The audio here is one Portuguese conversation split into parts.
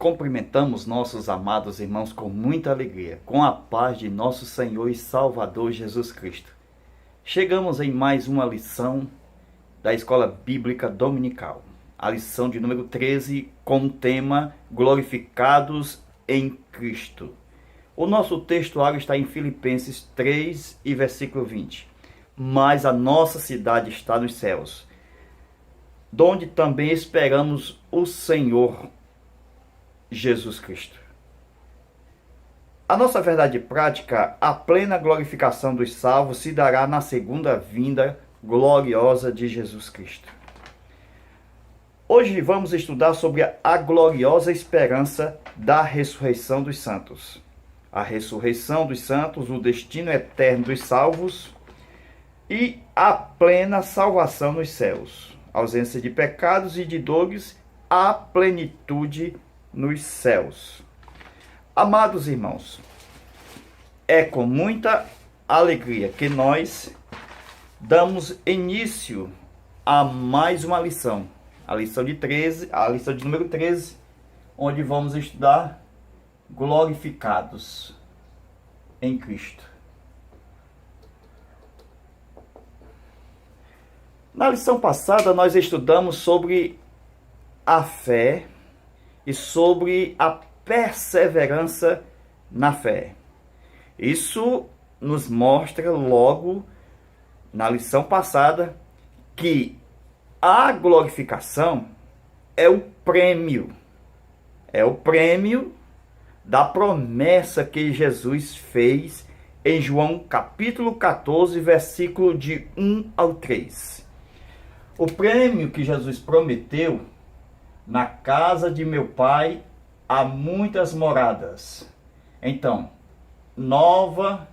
cumprimentamos nossos amados irmãos com muita alegria, com a paz de nosso Senhor e Salvador Jesus Cristo. Chegamos em mais uma lição da Escola Bíblica Dominical, a lição de número 13, com o tema Glorificados em Cristo. O nosso textuário está em Filipenses 3 e versículo 20. Mas a nossa cidade está nos céus, donde também esperamos o Senhor Jesus Cristo. A nossa verdade prática, a plena glorificação dos salvos, se dará na segunda vinda gloriosa de Jesus Cristo. Hoje vamos estudar sobre a gloriosa esperança da ressurreição dos santos. A ressurreição dos santos, o destino eterno dos salvos e a plena salvação nos céus. Ausência de pecados e de dores, a plenitude nos céus. Amados irmãos, é com muita alegria que nós damos início a mais uma lição, a lição de número 13, onde vamos estudar glorificados em Cristo. Na lição passada nós estudamos sobre a fé e sobre a perseverança na fé. Isso nos mostra logo na lição passada que a glorificação é o prêmio da promessa que Jesus fez em João capítulo 14, versículo de 1 ao 3. O prêmio que Jesus prometeu: na casa de meu pai há muitas moradas. Então, Nova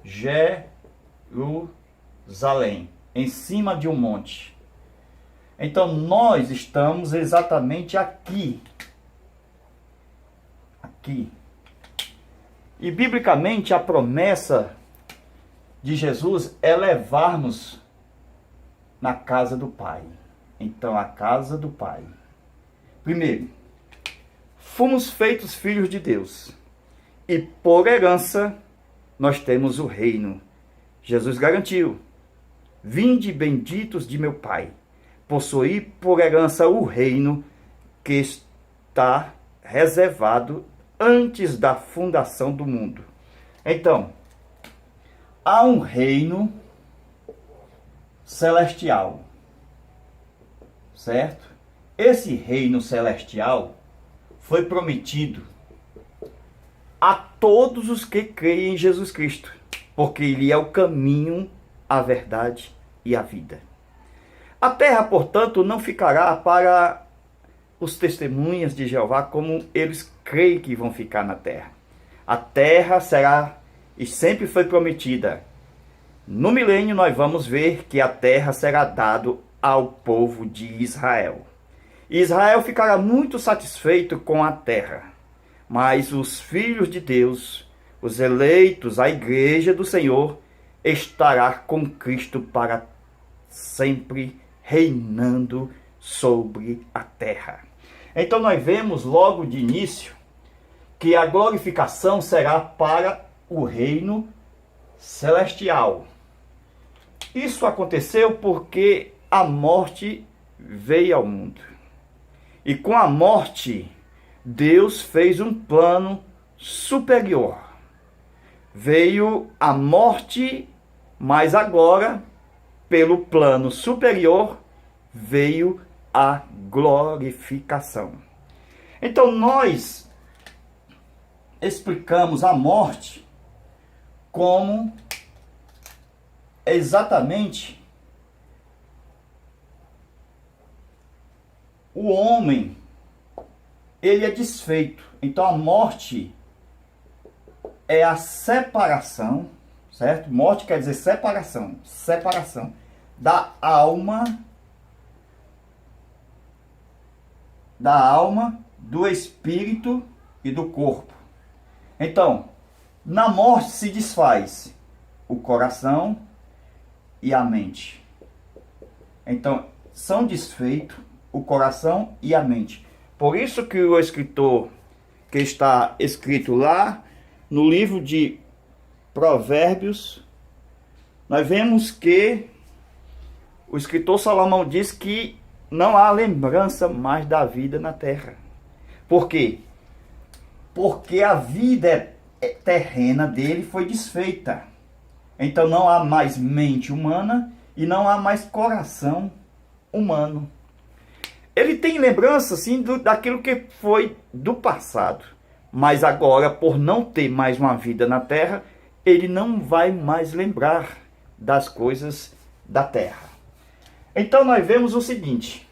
Jerusalém, em cima de um monte. Então, nós estamos exatamente aqui. E, biblicamente, a promessa de Jesus é levar-nos na casa do Pai. Então, a casa do Pai. Primeiro, fomos feitos filhos de Deus e por herança nós temos o reino. Jesus garantiu: vinde benditos de meu Pai, possuí por herança o reino que está reservado antes da fundação do mundo. Então, há um reino celestial, certo? Esse reino celestial foi prometido a todos os que creem em Jesus Cristo, porque Ele é o caminho, a verdade e a vida. A terra, portanto, não ficará para os testemunhas de Jeová como eles creem que vão ficar na terra. A terra será, e sempre foi prometida. No milênio nós vamos ver que a terra será dada ao povo de Israel. Israel ficará muito satisfeito com a terra, mas os filhos de Deus, os eleitos, a igreja do Senhor, estará com Cristo para sempre, reinando sobre a terra. Então nós vemos logo de início que a glorificação será para o reino celestial. Isso aconteceu porque a morte veio ao mundo. E com a morte, Deus fez um plano superior. Veio a morte, mas agora, pelo plano superior, veio a glorificação. Então nós explicamos a morte como exatamente o homem, ele é desfeito. Então a morte é a separação, certo? Morte quer dizer separação da alma, do espírito e do corpo. Então, na morte se desfaz o coração e a mente. Então, são desfeitos o coração e a mente. Por isso que o escritor, que está escrito lá no livro de Provérbios, nós vemos que o escritor Salomão diz que não há lembrança mais da vida na terra. Por quê? Porque a vida terrena dele foi desfeita. Então não há mais mente humana e não há mais coração humano. Ele tem lembrança, sim, daquilo que foi do passado. Mas agora, por não ter mais uma vida na terra, ele não vai mais lembrar das coisas da terra. Então nós vemos o seguinte: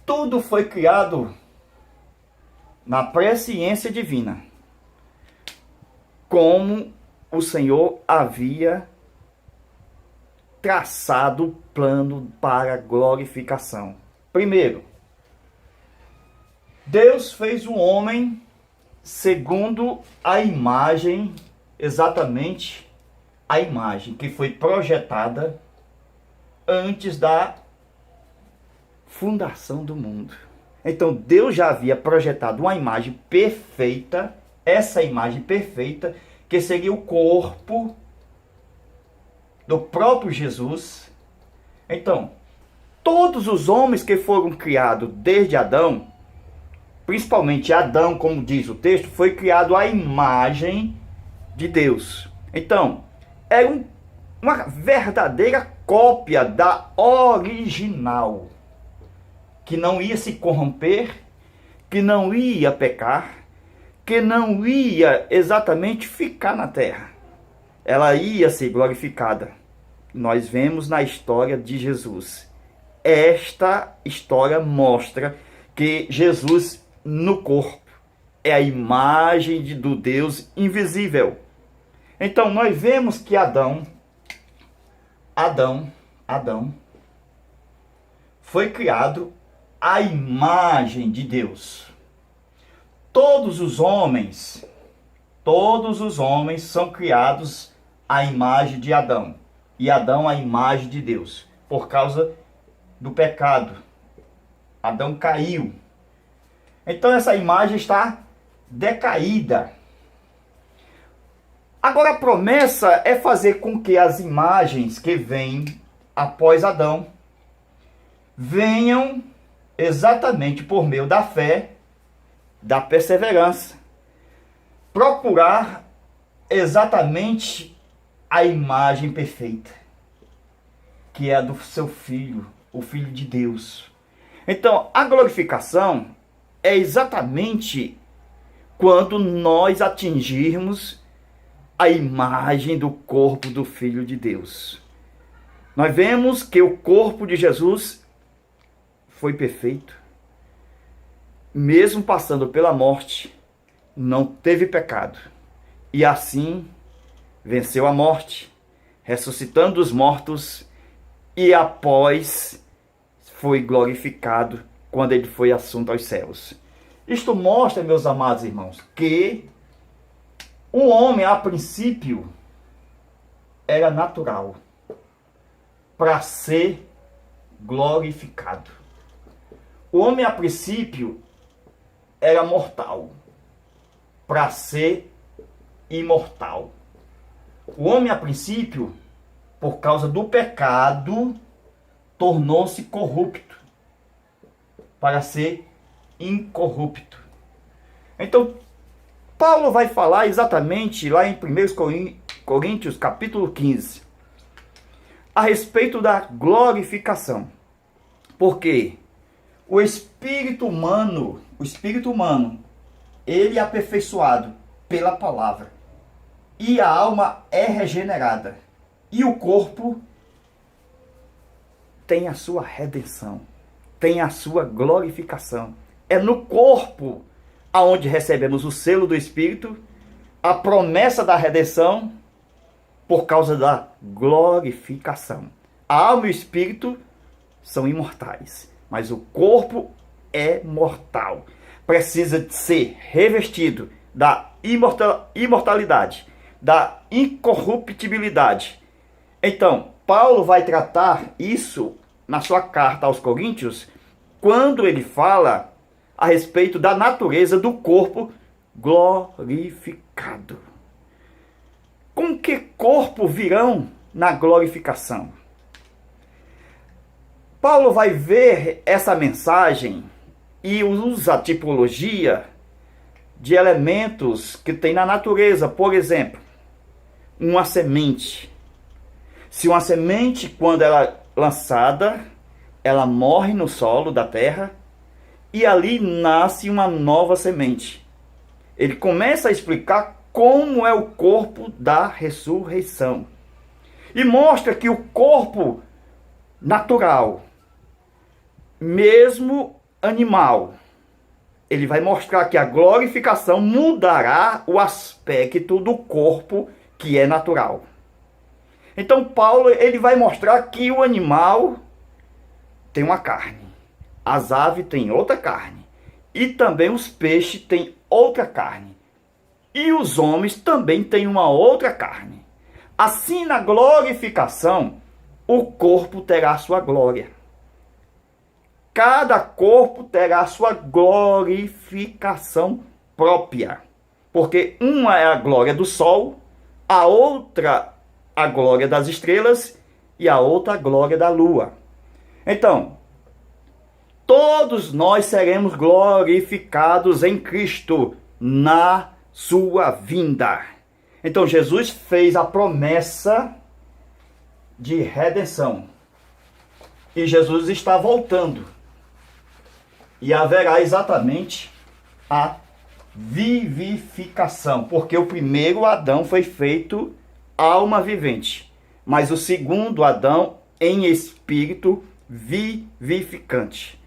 tudo foi criado na presciência divina, como o Senhor havia traçado o plano para a glorificação. Primeiro, Deus fez o homem segundo a imagem, exatamente a imagem que foi projetada antes da fundação do mundo. Então Deus já havia projetado uma imagem perfeita, essa imagem perfeita, que seria o corpo do próprio Jesus. Então, todos os homens que foram criados desde Adão, principalmente Adão, como diz o texto, foi criado à imagem de Deus. Então, era uma verdadeira cópia da original, que não ia se corromper, que não ia pecar, que não ia exatamente ficar na terra. Ela ia ser glorificada. Nós vemos na história de Jesus. Esta história mostra que Jesus no corpo é a imagem do Deus invisível. Então nós vemos que Adão foi criado à imagem de Deus. Todos os homens são criados à imagem de Adão. E Adão à imagem de Deus. Por causa do pecado. Adão caiu. Então essa imagem está decaída. Agora a promessa é fazer com que as imagens que vêm após Adão venham exatamente por meio da fé, da perseverança, procurar exatamente a imagem perfeita, que é a do seu Filho, o Filho de Deus. Então, a glorificação é exatamente quando nós atingirmos a imagem do corpo do Filho de Deus. Nós vemos que o corpo de Jesus foi perfeito. Mesmo passando pela morte, não teve pecado. E assim venceu a morte, ressuscitando dos mortos, e após foi glorificado quando ele foi assunto aos céus. Isto mostra, meus amados irmãos, que o homem, a princípio, era natural para ser glorificado. O homem, a princípio, era mortal para ser imortal. O homem, a princípio, por causa do pecado, tornou-se corrupto para ser incorrupto. Então, Paulo vai falar exatamente lá em 1 Coríntios, capítulo 15, a respeito da glorificação. Porque o espírito humano, ele é aperfeiçoado pela palavra. E a alma é regenerada. E o corpo tem a sua redenção, tem a sua glorificação. É no corpo aonde recebemos o selo do Espírito, a promessa da redenção, por causa da glorificação. A alma e o espírito são imortais, mas o corpo é mortal. Precisa de ser revestido da imortalidade, da incorruptibilidade. Então, Paulo vai tratar isso na sua carta aos Coríntios quando ele fala a respeito da natureza do corpo glorificado. Com que corpo virão na glorificação? Paulo vai ver essa mensagem e usa a tipologia de elementos que tem na natureza. Por exemplo, uma semente. Se uma semente, quando ela é lançada, ela morre no solo da terra e ali nasce uma nova semente. Ele começa a explicar como é o corpo da ressurreição. E mostra que o corpo natural, mesmo animal, ele vai mostrar que a glorificação mudará o aspecto do corpo que é natural. Então Paulo ele vai mostrar que o animal tem uma carne, as aves têm outra carne, e também os peixes têm outra carne, e os homens também têm uma outra carne. Assim, na glorificação, o corpo terá sua glória. Cada corpo terá sua glorificação própria. Porque uma é a glória do sol, a outra a glória das estrelas e a outra a glória da lua. Então, todos nós seremos glorificados em Cristo na sua vinda. Então Jesus fez a promessa de redenção. E Jesus está voltando. E haverá exatamente a vivificação. Porque o primeiro Adão foi feito alma vivente. Mas o segundo Adão em espírito vivificante.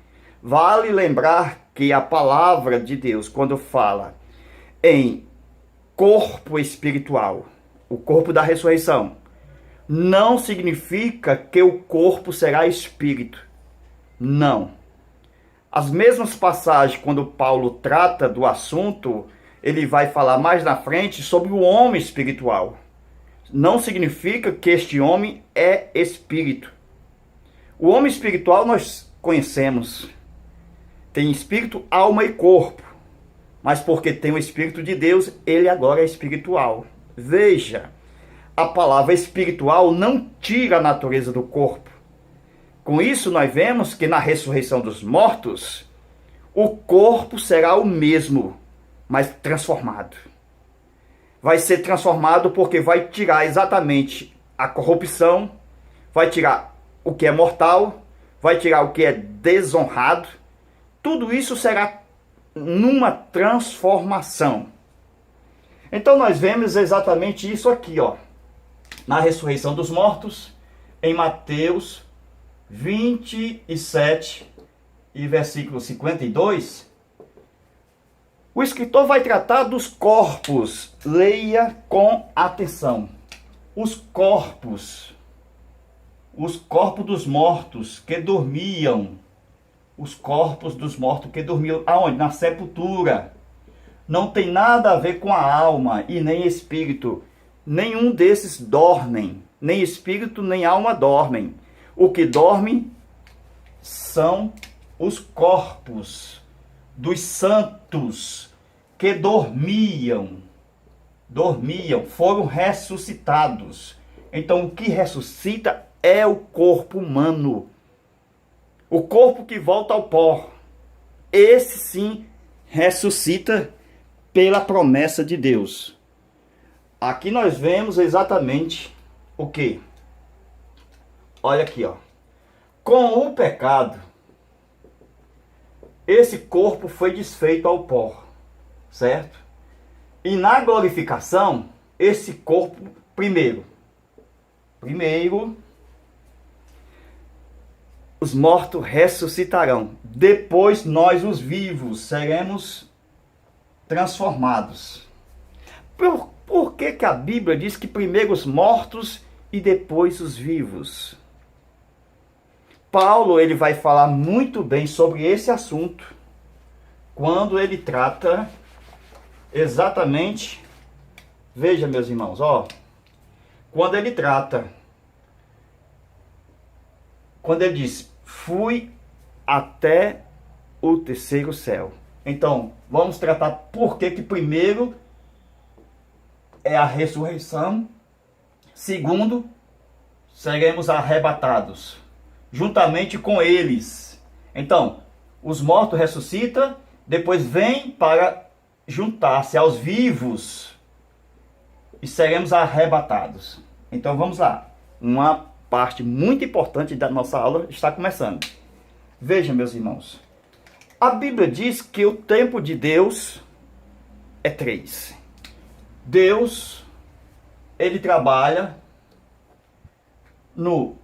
Vale lembrar que a palavra de Deus, quando fala em corpo espiritual, o corpo da ressurreição, não significa que o corpo será espírito. Não. As mesmas passagens, quando Paulo trata do assunto, ele vai falar mais na frente sobre o homem espiritual. Não significa que este homem é espírito. O homem espiritual nós conhecemos. Tem espírito, alma e corpo. Mas porque tem o Espírito de Deus, ele agora é espiritual. Veja, a palavra espiritual não tira a natureza do corpo. Com isso, nós vemos que na ressurreição dos mortos, o corpo será o mesmo, mas transformado. Vai ser transformado porque vai tirar exatamente a corrupção, vai tirar o que é mortal, vai tirar o que é desonrado. Tudo isso será numa transformação. Então nós vemos exatamente isso aqui, ó, na ressurreição dos mortos, em Mateus 27 e versículo 52, o escritor vai tratar dos corpos. Leia com atenção. Os corpos dos mortos que dormiam. Os corpos dos mortos que dormiam. Aonde? Na sepultura. Não tem nada a ver com a alma e nem espírito. Nenhum desses dormem. Nem espírito, nem alma dormem. O que dorme são os corpos dos santos que dormiam, foram ressuscitados. Então o que ressuscita é o corpo humano. O corpo que volta ao pó. Esse sim ressuscita pela promessa de Deus. Aqui nós vemos exatamente o que? Olha aqui, ó. Com o pecado, esse corpo foi desfeito ao pó, certo? E na glorificação, esse corpo, primeiro, os mortos ressuscitarão. Depois nós, os vivos, seremos transformados. Por que que a Bíblia diz que primeiro os mortos e depois os vivos? Paulo ele vai falar muito bem sobre esse assunto quando ele trata exatamente, veja meus irmãos, ó, quando ele trata, quando ele diz, fui até o terceiro céu. Então, vamos tratar por que primeiro é a ressurreição, segundo, seremos arrebatados, juntamente com eles. Então, os mortos ressuscitam, depois vêm para juntar-se aos vivos e seremos arrebatados. Então vamos lá. Uma parte muito importante da nossa aula está começando. Vejam, meus irmãos. A Bíblia diz que o tempo de Deus é 3. Deus, ele trabalha no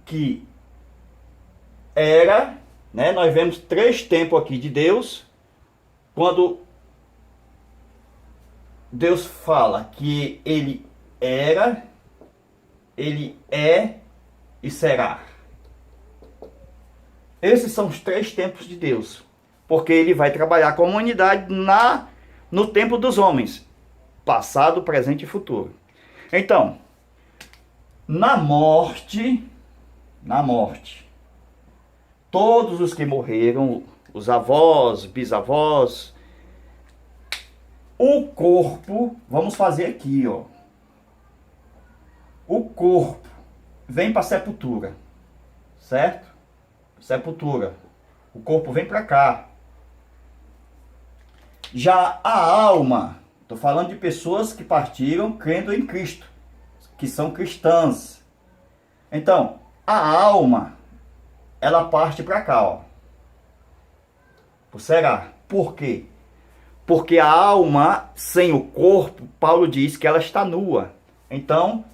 que era, né? Nós vemos 3 tempos aqui de Deus. Quando Deus fala que ele era, ele é e será. Esses são os 3 tempos de Deus. Porque ele vai trabalhar com a humanidade no tempo dos homens. Passado, presente e futuro. Então, na morte, todos os que morreram, os avós, bisavós, o corpo, vamos fazer aqui, ó. O corpo vem para a sepultura, certo? Sepultura. O corpo vem para cá. Já a alma, estou falando de pessoas que partiram crendo em Cristo, que são cristãs. Então, a alma, ela parte para cá, ó. Será? Por quê? Porque a alma sem o corpo, Paulo diz que ela está nua. Então,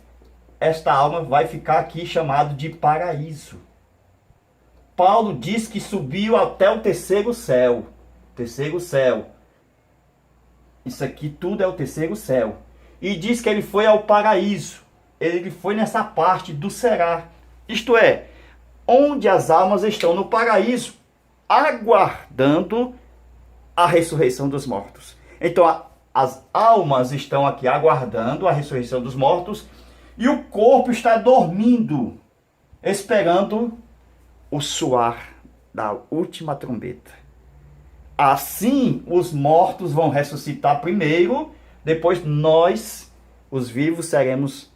esta alma vai ficar aqui chamado de paraíso. Paulo diz que subiu até o terceiro céu. Terceiro céu. Isso aqui tudo é o terceiro céu. E diz que ele foi ao paraíso. Ele foi nessa parte do será. Isto é, onde as almas estão no paraíso, aguardando a ressurreição dos mortos. Então, as almas estão aqui aguardando a ressurreição dos mortos e o corpo está dormindo, esperando o soar da última trombeta. Assim, os mortos vão ressuscitar primeiro, depois nós, os vivos, seremos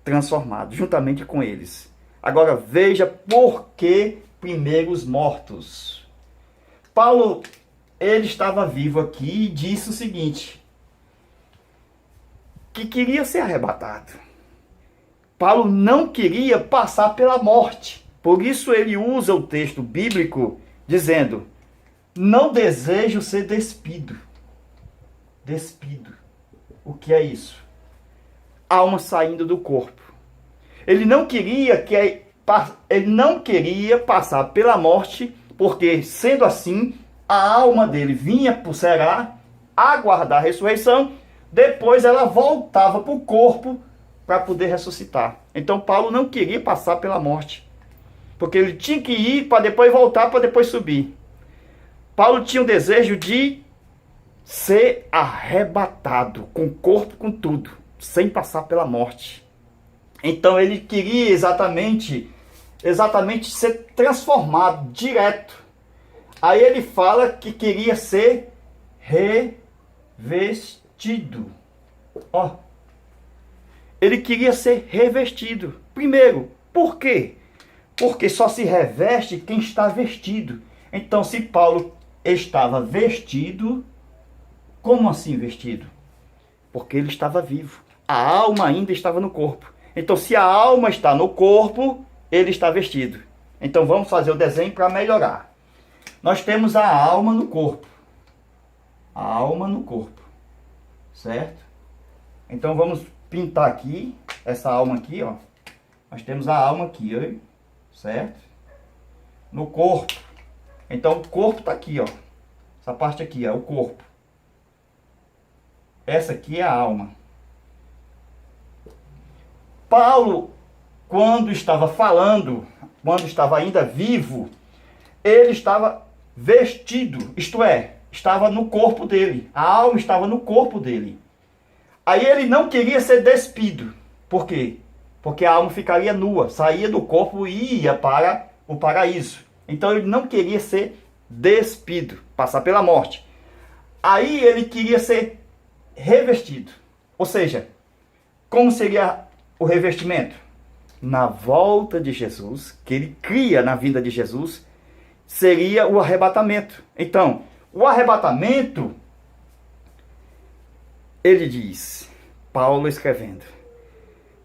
transformados, juntamente com eles. Agora, veja por que primeiro os mortos. Paulo, ele estava vivo aqui e disse o seguinte, que queria ser arrebatado. Paulo não queria passar pela morte. Por isso ele usa o texto bíblico dizendo, não desejo ser despido. Despido. O que é isso? Alma saindo do corpo. Ele não queria passar pela morte, porque sendo assim, a alma dele vinha para o será, aguardar a ressurreição, depois ela voltava para o corpo para poder ressuscitar. Então Paulo não queria passar pela morte, porque ele tinha que ir para depois voltar, para depois subir. Paulo tinha o desejo de ser arrebatado, com o corpo, com tudo, sem passar pela morte. Então ele queria exatamente ser transformado direto. Aí ele fala que queria ser revestido. Ó, ele queria ser revestido. Primeiro, por quê? Porque só se reveste quem está vestido. Então, se Paulo estava vestido, como assim vestido? Porque ele estava vivo. A alma ainda estava no corpo. Então, se a alma está no corpo, ele está vestido. Então, vamos fazer o desenho para melhorar. Nós temos a alma no corpo. A alma no corpo. Certo? Então, vamos pintar aqui, essa alma aqui, ó. Nós temos a alma aqui, ó. Certo? No corpo. Então, o corpo está aqui, ó. Essa parte aqui é o corpo. Essa aqui é a alma. Paulo, quando estava falando, quando estava ainda vivo, ele estava vestido, isto é, estava no corpo dele. A alma estava no corpo dele. Aí ele não queria ser despido. Por quê? Porque a alma ficaria nua, saía do corpo e ia para o paraíso. Então ele não queria ser despido, passar pela morte. Aí ele queria ser revestido. Ou seja, como seria o revestimento? Na volta de Jesus, que ele cria na vinda de Jesus, seria o arrebatamento. Então, o arrebatamento, ele diz, Paulo escrevendo,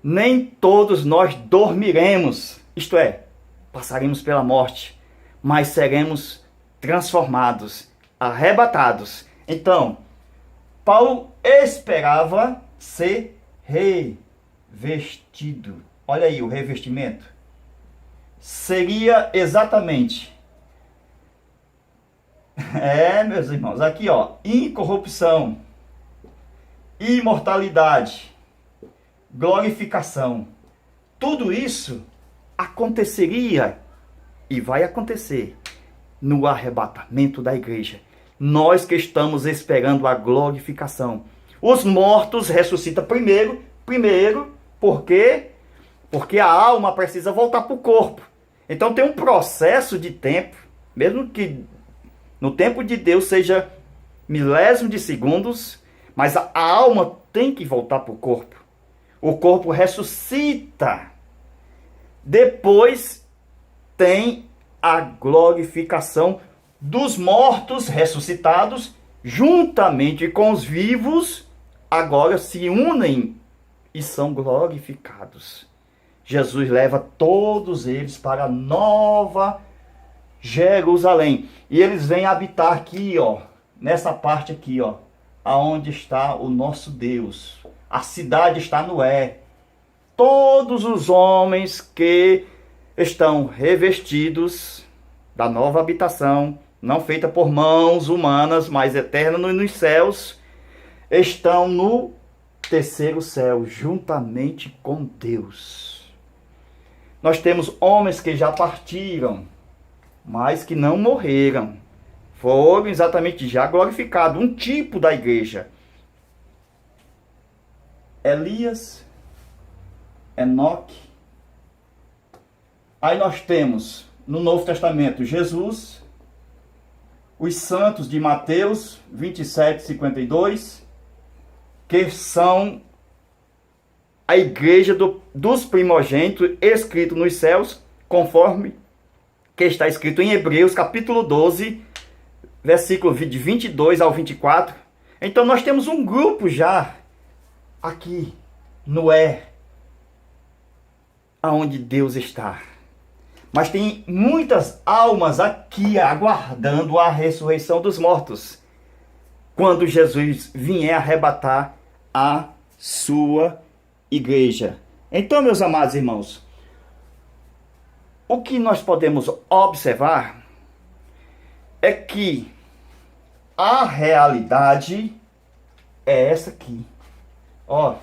nem todos nós dormiremos, isto é, passaremos pela morte, mas seremos transformados, arrebatados. Então, Paulo esperava ser revestido. Olha aí o revestimento. Seria exatamente, meus irmãos, aqui ó, incorrupção, imortalidade, glorificação. Tudo isso aconteceria e vai acontecer no arrebatamento da igreja. Nós que estamos esperando a glorificação. Os mortos ressuscitam primeiro, por quê? Porque a alma precisa voltar para o corpo. Então tem um processo de tempo, mesmo que no tempo de Deus seja milésimo de segundos, mas a alma tem que voltar para o corpo. O corpo ressuscita. Depois tem a glorificação dos mortos ressuscitados, juntamente com os vivos, agora se unem e são glorificados. Jesus leva todos eles para a nova Jerusalém. E eles vêm habitar aqui, ó, nessa parte aqui, ó, aonde está o nosso Deus. A cidade está no Todos os homens que estão revestidos da nova habitação, não feita por mãos humanas, mas eterna nos céus, estão no terceiro céu, juntamente com Deus. Nós temos homens que já partiram, mas que não morreram. Foram exatamente já glorificados. Um tipo da igreja. Elias, Enoque. Aí nós temos no Novo Testamento Jesus, os santos de Mateus 27, 52, que são a igreja dos primogênitos escrito nos céus, conforme que está escrito em Hebreus capítulo 12, versículo de 22 ao 24. Então nós temos um grupo já aqui no aonde Deus está. Mas tem muitas almas aqui aguardando a ressurreição dos mortos, quando Jesus vier arrebatar a sua igreja. Então, meus amados irmãos, o que nós podemos observar é que a realidade é essa aqui. Ó,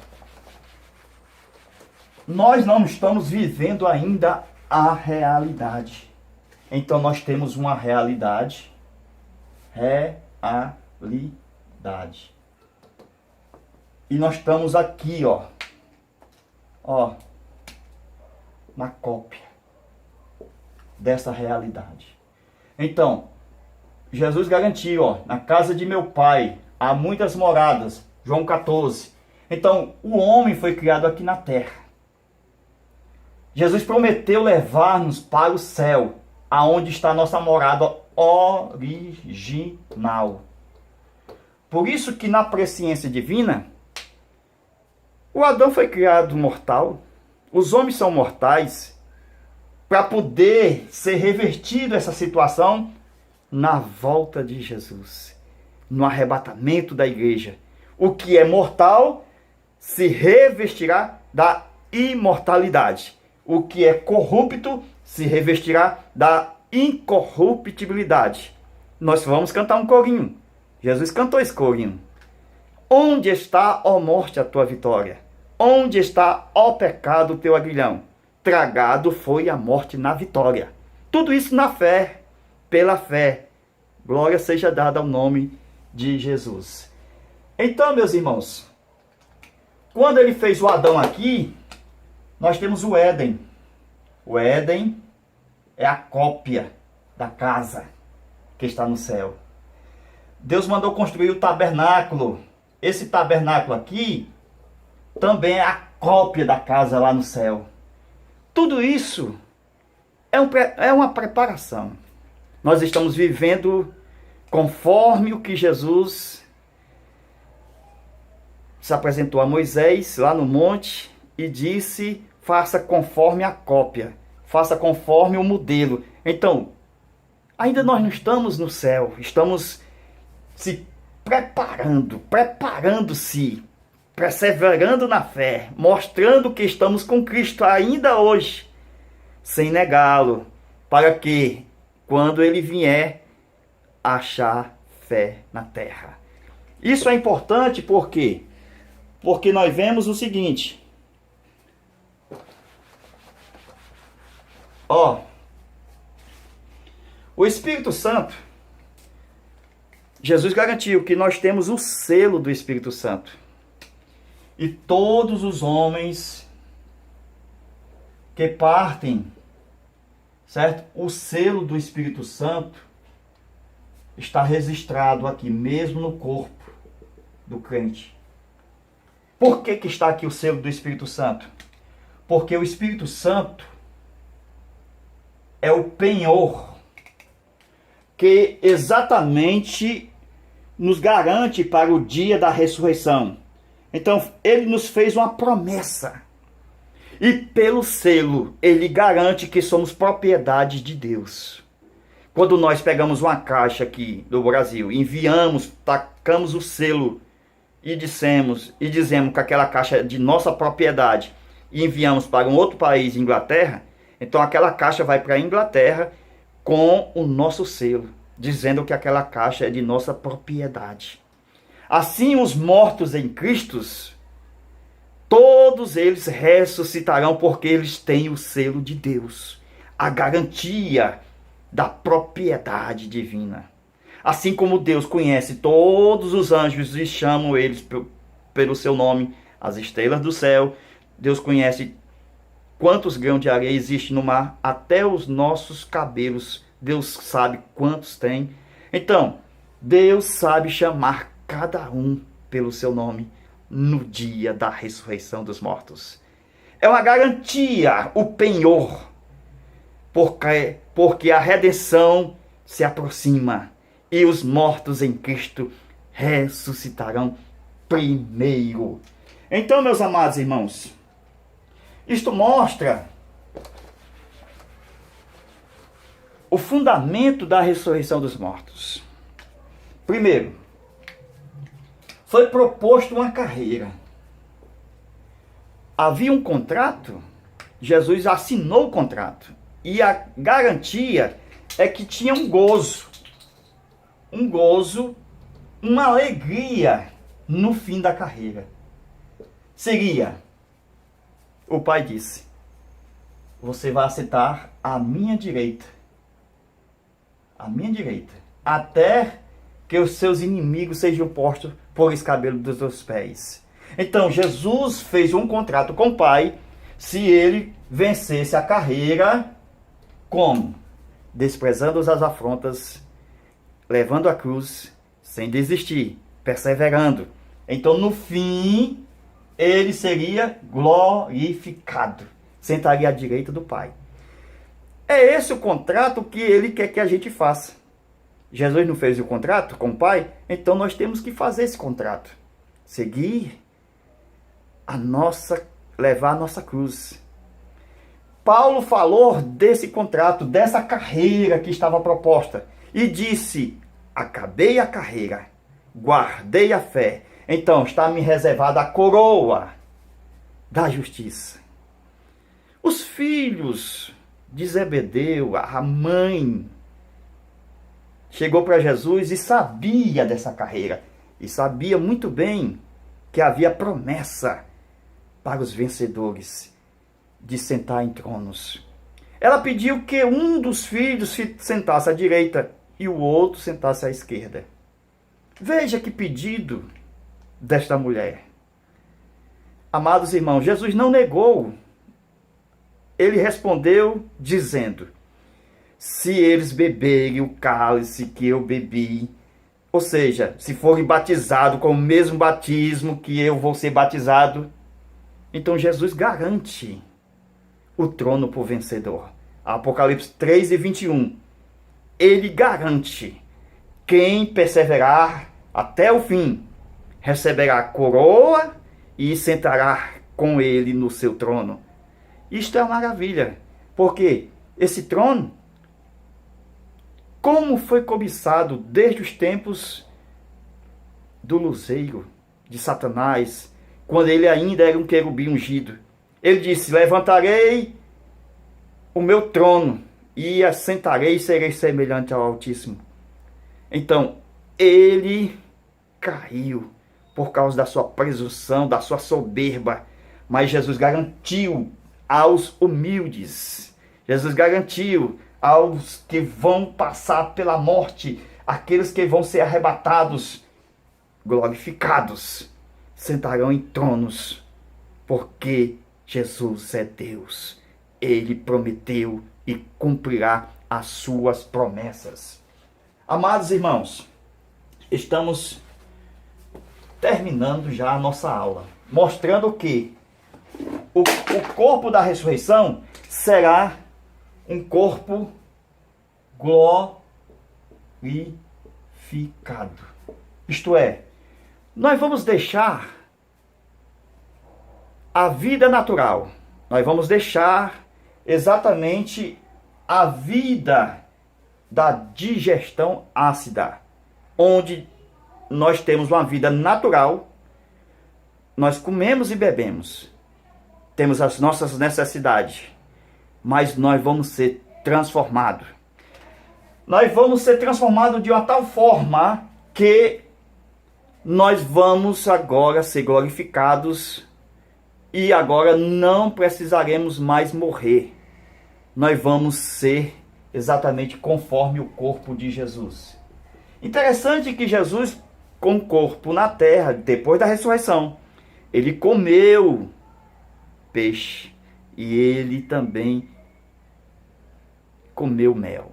nós não estamos vivendo ainda a realidade. Então nós temos uma realidade. E nós estamos aqui, ó, na cópia dessa realidade. Então, Jesus garantiu, ó, na casa de meu pai há muitas moradas, João 14. Então, o homem foi criado aqui na terra. Jesus prometeu levar-nos para o céu, aonde está a nossa morada original. Por isso que na presciência divina, o Adão foi criado mortal, os homens são mortais, para poder ser revertido essa situação na volta de Jesus, no arrebatamento da igreja. O que é mortal se revestirá da imortalidade. O que é corrupto se revestirá da incorruptibilidade. Nós vamos cantar um corinho. Jesus cantou esse corinho. Onde está, ó morte, a tua vitória? Onde está, ó pecado, o teu aguilhão? Tragado foi a morte na vitória. Tudo isso na fé, pela fé. Glória seja dada ao nome de Jesus. Então, meus irmãos, quando ele fez o Adão aqui, nós temos o Éden. O Éden é a cópia da casa que está no céu. Deus mandou construir o tabernáculo. Esse tabernáculo aqui também é a cópia da casa lá no céu. Tudo isso é uma preparação. Nós estamos vivendo conforme o que Jesus se apresentou a Moisés lá no monte e disse: faça conforme a cópia, faça conforme o modelo. Então, ainda nós não estamos no céu, estamos se preparando-se, perseverando na fé, mostrando que estamos com Cristo ainda hoje, sem negá-lo, para que, quando ele vier, achar fé na terra. Isso é importante porque nós vemos o seguinte, o Espírito Santo, Jesus garantiu que nós temos o selo do Espírito Santo. E todos os homens que partem, certo? O selo do Espírito Santo está registrado aqui, mesmo no corpo do crente. Por que está aqui o selo do Espírito Santo? Porque o Espírito Santo é o penhor que exatamente nos garante para o dia da ressurreição. Então, ele nos fez uma promessa. E pelo selo, ele garante que somos propriedade de Deus. Quando nós pegamos uma caixa aqui do Brasil, enviamos, tacamos o selo e dizemos que aquela caixa é de nossa propriedade e enviamos para um outro país, Inglaterra, então aquela caixa vai para a Inglaterra com o nosso selo, dizendo que aquela caixa é de nossa propriedade. Assim, os mortos em Cristo, todos eles ressuscitarão porque eles têm o selo de Deus, a garantia da propriedade divina. Assim como Deus conhece todos os anjos e chama eles pelo seu nome, as estrelas do céu, Deus conhece quantos grãos de areia existem no mar, até os nossos cabelos, Deus sabe quantos tem. Então, Deus sabe chamar cada um pelo seu nome no dia da ressurreição dos mortos. É uma garantia, o penhor, porque a redenção se aproxima e os mortos em Cristo ressuscitarão primeiro. Então, meus amados irmãos, isto mostra o fundamento da ressurreição dos mortos. Primeiro, foi proposto uma carreira. Havia um contrato, Jesus assinou o contrato. E a garantia é que tinha um gozo, uma alegria no fim da carreira. Seria, o pai disse: você vai sentar à minha direita, até que os seus inimigos sejam postos por escabelo dos seus pés. Então Jesus fez um contrato com o Pai, se ele vencesse a carreira, como? Desprezando as afrontas, levando a cruz, sem desistir, perseverando. Então no fim, ele seria glorificado, sentaria à direita do Pai. É esse o contrato que ele quer que a gente faça. Jesus não fez o contrato com o Pai, então nós temos que fazer esse contrato. Seguir levar a nossa cruz. Paulo falou desse contrato, dessa carreira que estava proposta, e disse: acabei a carreira, guardei a fé, então está me reservada a coroa da justiça. Os filhos de Zebedeu, a mãe, chegou para Jesus e sabia dessa carreira. E sabia muito bem que havia promessa para os vencedores de sentar em tronos. Ela pediu que um dos filhos sentasse à direita e o outro sentasse à esquerda. Veja que pedido desta mulher. Amados irmãos, Jesus não negou. Ele respondeu dizendo: se eles beberem o cálice que eu bebi, ou seja, se forem batizados com o mesmo batismo que eu vou ser batizado, então Jesus garante o trono para o vencedor. Apocalipse 3:21. Ele garante: quem perseverar até o fim receberá a coroa e sentará com ele no seu trono. Isto é uma maravilha, porque esse trono, como foi cobiçado desde os tempos do luzeiro de Satanás, quando ele ainda era um querubim ungido. Ele disse: levantarei o meu trono e assentarei e serei semelhante ao Altíssimo. Então, ele caiu por causa da sua presunção, da sua soberba, mas Jesus garantiu aos humildes, Jesus garantiu aos que vão passar pela morte, aqueles que vão ser arrebatados, glorificados, sentarão em tronos, porque Jesus é Deus. Ele prometeu e cumprirá as suas promessas. Amados irmãos, estamos terminando já a nossa aula, mostrando que o corpo da ressurreição será um corpo glorificado. Isto é, nós vamos deixar a vida natural, nós vamos deixar exatamente a vida da digestão ácida, onde nós temos uma vida natural, nós comemos e bebemos, temos as nossas necessidades, mas nós vamos ser transformados. Nós vamos ser transformados de uma tal forma que nós vamos agora ser glorificados e agora não precisaremos mais morrer. Nós vamos ser exatamente conforme o corpo de Jesus. Interessante que Jesus, com o corpo na terra, depois da ressurreição, ele comeu peixe e ele também comeu mel.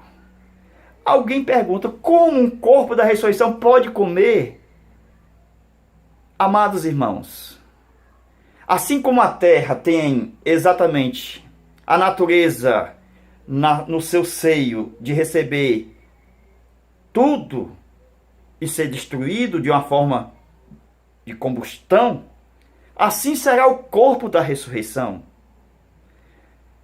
Alguém pergunta: como um corpo da ressurreição pode comer? Amados irmãos, assim como a terra tem exatamente a natureza no seu seio de receber tudo e ser destruído de uma forma de combustão, assim será o corpo da ressurreição.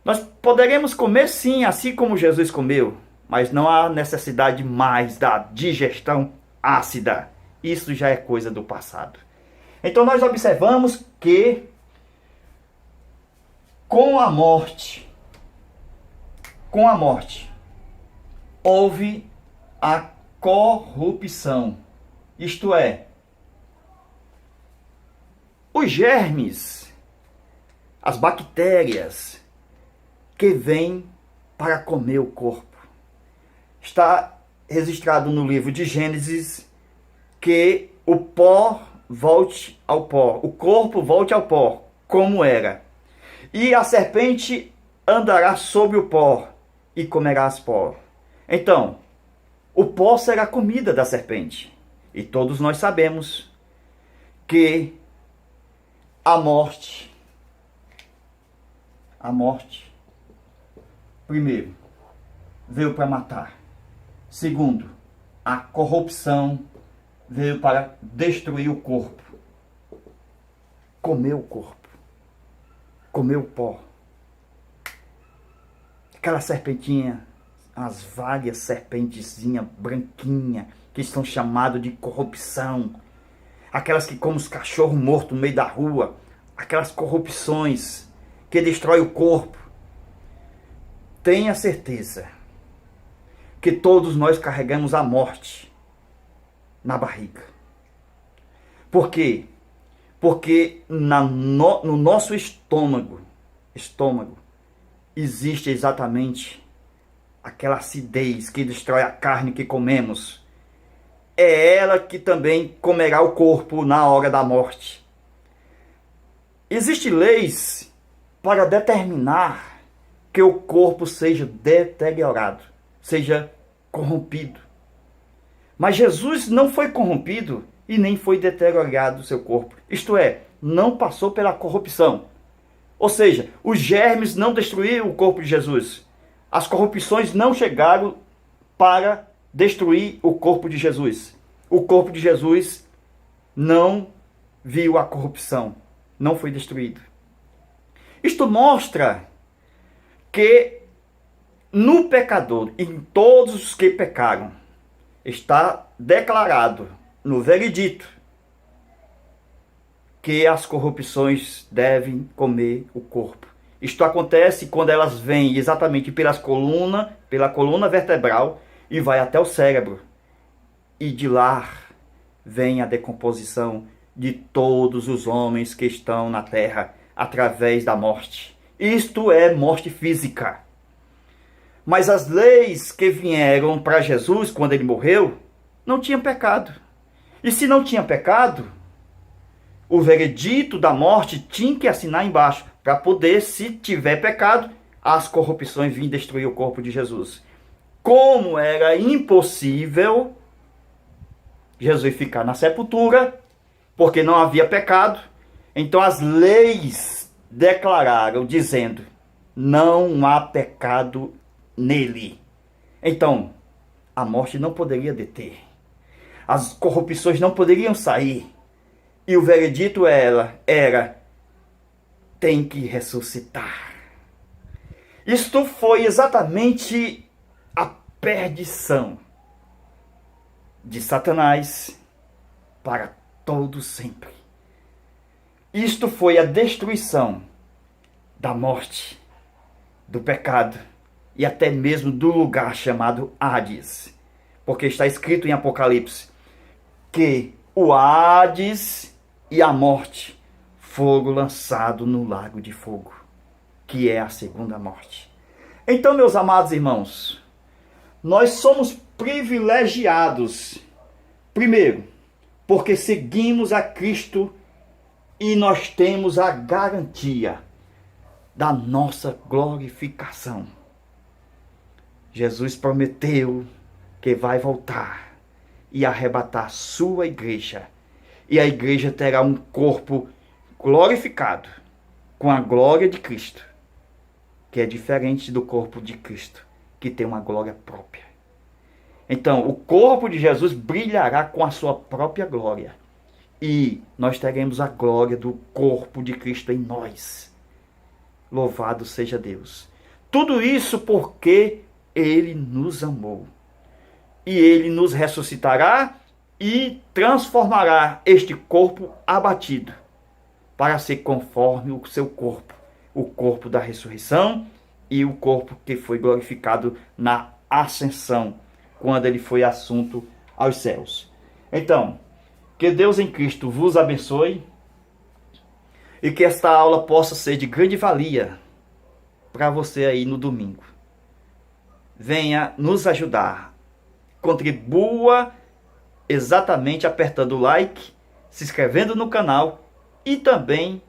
Nós poderemos comer sim, assim como Jesus comeu, mas não há necessidade mais da digestão ácida. Isso já é coisa do passado. Então nós observamos que com a morte, houve a corrupção. Isto é, os germes, as bactérias que vêm para comer o corpo. Está registrado no livro de Gênesis que o pó volte ao pó, o corpo volte ao pó, como era. E a serpente andará sobre o pó e comerá as pó. Então, o pó será comida da serpente. E todos nós sabemos que a morte, primeiro, veio para matar. Segundo, a corrupção veio para destruir o corpo. Comeu o corpo. Comeu o pó. Aquela serpentinha, as várias serpentezinhas branquinhas, que estão chamadas de corrupção. Aquelas que comem os cachorros mortos no meio da rua. Aquelas corrupções que destrói o corpo. Tenha certeza que todos nós carregamos a morte na barriga. Por quê? Porque no nosso estômago existe exatamente aquela acidez que destrói a carne que comemos. É ela que também comerá o corpo na hora da morte. Existem leis para determinar que o corpo seja deteriorado. seja corrompido. Mas Jesus não foi corrompido e nem foi deteriorado o seu corpo. Isto é, não passou pela corrupção. Ou seja, os germes não destruíram o corpo de Jesus. As corrupções não chegaram para destruir o corpo de Jesus. O corpo de Jesus não viu a corrupção, não foi destruído. Isto mostra que no pecador, em todos os que pecaram, está declarado no veredito que as corrupções devem comer o corpo. Isto acontece quando elas vêm exatamente pela coluna vertebral e vai até o cérebro. E de lá vem a decomposição de todos os homens que estão na terra através da morte. Isto é morte física. Mas as leis que vieram para Jesus quando ele morreu, não tinham pecado. E se não tinha pecado, o veredito da morte tinha que assinar embaixo, para poder, se tiver pecado, as corrupções virem destruir o corpo de Jesus. Como era impossível Jesus ficar na sepultura, porque não havia pecado, então as leis declararam, dizendo, não há pecado nele. Então, a morte não poderia deter. As corrupções não poderiam sair. E o veredito era tem que ressuscitar. Isto foi exatamente a perdição de Satanás para todo sempre. Isto foi a destruição da morte, do pecado e até mesmo do lugar chamado Hades. Porque está escrito em Apocalipse que o Hades e a morte foram lançados no lago de fogo, que é a segunda morte. Então, meus amados irmãos, nós somos privilegiados, primeiro, porque seguimos a Cristo e nós temos a garantia da nossa glorificação. Jesus prometeu que vai voltar e arrebatar sua igreja. E a igreja terá um corpo glorificado, com a glória de Cristo, que é diferente do corpo de Cristo, que tem uma glória própria. Então, o corpo de Jesus brilhará com a sua própria glória. E nós teremos a glória do corpo de Cristo em nós. Louvado seja Deus. Tudo isso porque Ele nos amou. E Ele nos ressuscitará e transformará este corpo abatido para ser conforme o seu corpo, o corpo da ressurreição e o corpo que foi glorificado na ascensão, quando ele foi assunto aos céus. Então, que Deus em Cristo vos abençoe e que esta aula possa ser de grande valia para você aí no domingo. Venha nos ajudar, contribua exatamente apertando o like, se inscrevendo no canal e também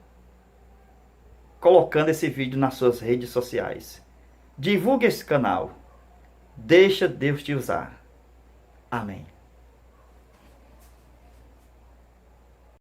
colocando esse vídeo nas suas redes sociais. Divulgue esse canal. Deixa Deus te usar. Amém.